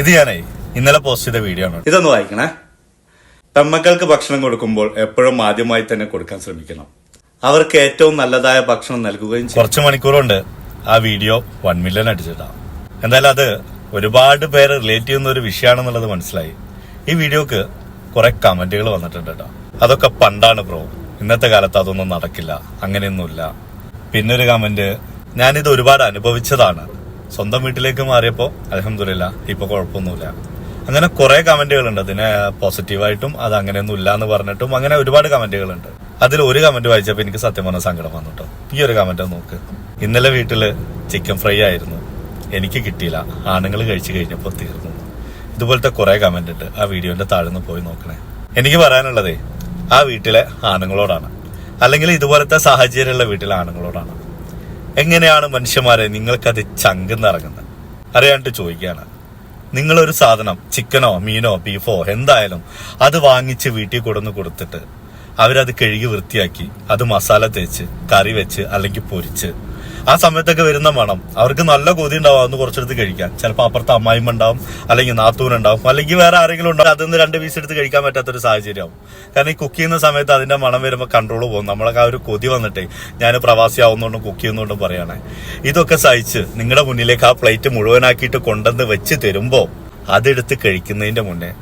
ഇത് ഞാനേ ഇന്നലെ പോസ്റ്റ് ചെയ്ത വീഡിയോ ആണ്. ഇതൊന്ന് വായിക്കണേ. പെമ്മക്കൾക്ക് ഭക്ഷണം കൊടുക്കുമ്പോൾ എപ്പോഴും ആദ്യമായി തന്നെ കൊടുക്കാൻ ശ്രമിക്കണം. അവർക്ക് ഏറ്റവും നല്ലതായ ഭക്ഷണം നൽകുകയും ചെയ്യും. കുറച്ച് മണിക്കൂറുണ്ട് ആ വീഡിയോ 1 മില്യൺ അടിച്ചിട്ടാ. എന്തായാലും അത് ഒരുപാട് പേര് റിലേറ്റ് ചെയ്യുന്ന ഒരു വിഷയമാണെന്നുള്ളത് മനസ്സിലായി. ഈ വീഡിയോക്ക് കുറെ കമന്റുകൾ വന്നിട്ടുണ്ട് കേട്ടോ. അതൊക്കെ പണ്ടാണ് ബ്രോ, ഇന്നത്തെ കാലത്ത് അതൊന്നും നടക്കില്ല, അങ്ങനെയൊന്നുമില്ല. പിന്നൊരു കമന്റ്, ഞാനിത് ഒരുപാട് അനുഭവിച്ചതാണ്, സ്വന്തം വീട്ടിലേക്ക് മാറിയപ്പോ അൽഹംദുലില്ലാ ഇപ്പൊ കുഴപ്പമൊന്നുമില്ല. അങ്ങനെ കുറെ കമന്റുകളുണ്ട്. അതിനെ പോസിറ്റീവായിട്ടും അത് അങ്ങനെയൊന്നും ഇല്ല എന്ന് പറഞ്ഞിട്ടും അങ്ങനെ ഒരുപാട് കമന്റുകളുണ്ട്. അതിൽ ഒരു കമന്റ് വായിച്ചപ്പോ എനിക്ക് സത്യം പറഞ്ഞ സങ്കടം വന്നു കേട്ടോ. ഈ ഒരു കമന്റ് നോക്ക്. ഇന്നലെ വീട്ടില് ചിക്കൻ ഫ്രൈ ആയിരുന്നു, എനിക്ക് കിട്ടിയില്ല, ആണുങ്ങൾ കഴിച്ചു കഴിഞ്ഞപ്പോ തീർന്നു. ഇതുപോലത്തെ കുറെ കമന്റ് ഉണ്ട്. ആ വീഡിയോന്റെ താഴ്ന്ന് പോയി നോക്കണേ. എനിക്ക് പറയാനുള്ളതേ ആ വീട്ടിലെ ആണുങ്ങളോടാണ്, അല്ലെങ്കിൽ ഇതുപോലത്തെ സാഹചര്യമുള്ള വീട്ടിലെ ആണുങ്ങളോടാണ്. എങ്ങനെയാണ് മനുഷ്യന്മാരെ നിങ്ങൾക്കത് ചങ്കെന്നിറങ്ങുന്നത് അറിയാണ്ട് ചോദിക്കുകയാണ്. നിങ്ങളൊരു സാധനം, ചിക്കനോ മീനോ ബീഫോ എന്തായാലും, അത് വാങ്ങിച്ച് വീട്ടിൽ കൊടുന്ന് കൊടുത്തിട്ട് അവരത് കഴുകി വൃത്തിയാക്കി അത് മസാല തേച്ച് കറി വെച്ച് അല്ലെങ്കിൽ പൊരിച്ച് ആ സമയത്തൊക്കെ വരുന്ന മണം അവർക്ക് നല്ല കൊതി ഉണ്ടാവും അന്ന് കുറച്ചെടുത്ത് കഴിക്കാൻ. ചിലപ്പോൾ അപ്പുറത്ത് അമ്മായിമ്മ ഉണ്ടാവും, അല്ലെങ്കിൽ നാത്തൂനുണ്ടാവും, അല്ലെങ്കിൽ വേറെ ആരെങ്കിലും ഉണ്ടാവും. അതൊന്ന് 2 പീസ് എടുത്ത് കഴിക്കാൻ പറ്റാത്തൊരു സാഹചര്യമാവും. കാരണം ഈ കുക്ക് ചെയ്യുന്ന സമയത്ത് അതിന്റെ മണം വരുമ്പോൾ കൺട്രോൾ പോകും. നമ്മളൊക്കെ ആ ഒരു കൊതി വന്നിട്ടേ ഞാൻ പ്രവാസിയാവുന്നതുകൊണ്ടും കുക്ക് ചെയ്യുന്നതുകൊണ്ടും പറയണേ. ഇതൊക്കെ സഹിച്ച് നിങ്ങളുടെ മുന്നിലേക്ക് ആ പ്ലേറ്റ് മുഴുവനാക്കിയിട്ട് കൊണ്ടുവന്ന് വെച്ച് തരുമ്പോ അതെടുത്ത് കഴിക്കുന്നതിന്റെ മുന്നേ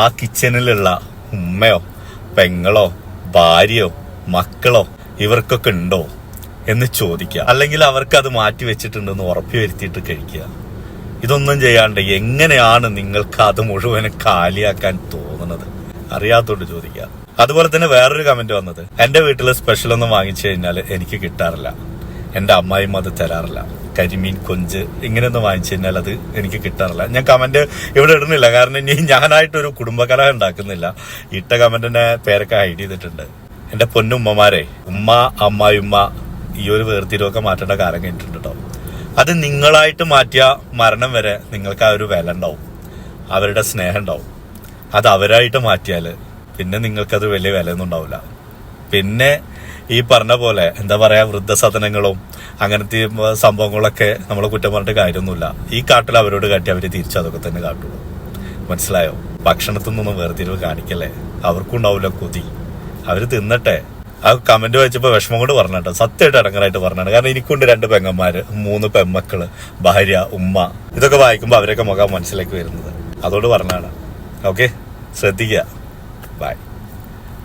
ആ കിച്ചണിലുള്ള ഉമ്മയോ പെങ്ങളോ ഭാര്യയോ മക്കളോ ഇവർക്കൊക്കെ ഉണ്ടോ എന്ന് ചോദിക്കുക. അല്ലെങ്കിൽ അവർക്ക് അത് മാറ്റി വെച്ചിട്ടുണ്ടെന്ന് ഉറപ്പു വരുത്തിയിട്ട് കഴിക്കുക. ഇതൊന്നും ചെയ്യാണ്ട് എങ്ങനെയാണ് നിങ്ങൾക്ക് അത് മുഴുവനും കാലിയാക്കാൻ തോന്നുന്നത്? അറിയാത്തോണ്ട് ചോദിക്കുക. അതുപോലെ തന്നെ വേറൊരു കമന്റ് വന്നത്, എന്റെ വീട്ടില് സ്പെഷ്യൽ ഒന്നും വാങ്ങിച്ചു കഴിഞ്ഞാൽ എനിക്ക് കിട്ടാറില്ല, എന്റെ അമ്മായിയും അത് തരാറില്ല, കരിമീൻ കൊഞ്ച് ഇങ്ങനെയൊന്നും വാങ്ങിച്ചു കഴിഞ്ഞാൽ അത് എനിക്ക് കിട്ടാറില്ല. ഞാൻ കമന്റ് ഇവിടെ ഇടുന്നില്ല, കാരണം ഇനി ഞാനായിട്ടൊരു കുടുംബകലഹം ഉണ്ടാക്കുന്നില്ല. ഇട്ട കമന്റിന്റെ പേരൊക്കെ ഹൈഡ് ചെയ്തിട്ടുണ്ട്. എന്റെ പൊന്നുമ്മമാരെ, ഉമ്മ അമ്മായിമ്മ ഈ ഒരു വേർതിരിവൊക്കെ മാറ്റേണ്ട കാലം കഴിഞ്ഞിട്ടുണ്ട് കേട്ടോ. അത് നിങ്ങളായിട്ട് മാറ്റിയ മരണം വരെ നിങ്ങൾക്ക് ആ ഒരു വില ഉണ്ടാവും, അവരുടെ സ്നേഹം ഉണ്ടാവും. അത് അവരായിട്ട് മാറ്റിയാല് പിന്നെ നിങ്ങൾക്കത് വലിയ വിലയൊന്നും ഉണ്ടാവില്ല. പിന്നെ ഈ പറഞ്ഞ പോലെ എന്താ പറയാ, വൃദ്ധസദനങ്ങളും അങ്ങനത്തെ സംഭവങ്ങളൊക്കെ നമ്മളെ കുറ്റം പറഞ്ഞിട്ട് കാര്യമൊന്നുമില്ല. ഈ കാട്ടിൽ അവരോട് കാട്ടി അവര് തിരിച്ചു അതൊക്കെ തന്നെ കാട്ടുള്ളൂ. മനസ്സിലായോ? ഭക്ഷണത്തിൽ നിന്നൊന്നും വേർതിരിവ് കാണിക്കല്ലേ. അവർക്കും ഉണ്ടാവില്ല കൊതി, അവര് തിന്നട്ടെ. ആ കമന്റ് വായിച്ചപ്പോ വിഷമം കൊണ്ട് പറഞ്ഞിട്ടോ, സത്യമായിട്ട് അടങ്ങറായിട്ട് പറഞ്ഞാണ്. കാരണം എനിക്കുണ്ട് 2 പെങ്ങന്മാര്, 3 പെമ്മക്കള്, ഭാര്യ, ഉമ്മ. ഇതൊക്കെ വായിക്കുമ്പോ അവരൊക്കെ മുഖം മനസ്സിലേക്ക് വരുന്നത്. അതോട് പറഞ്ഞാണ്. ഓക്കെ, ശ്രദ്ധിക്കുക. ബൈ.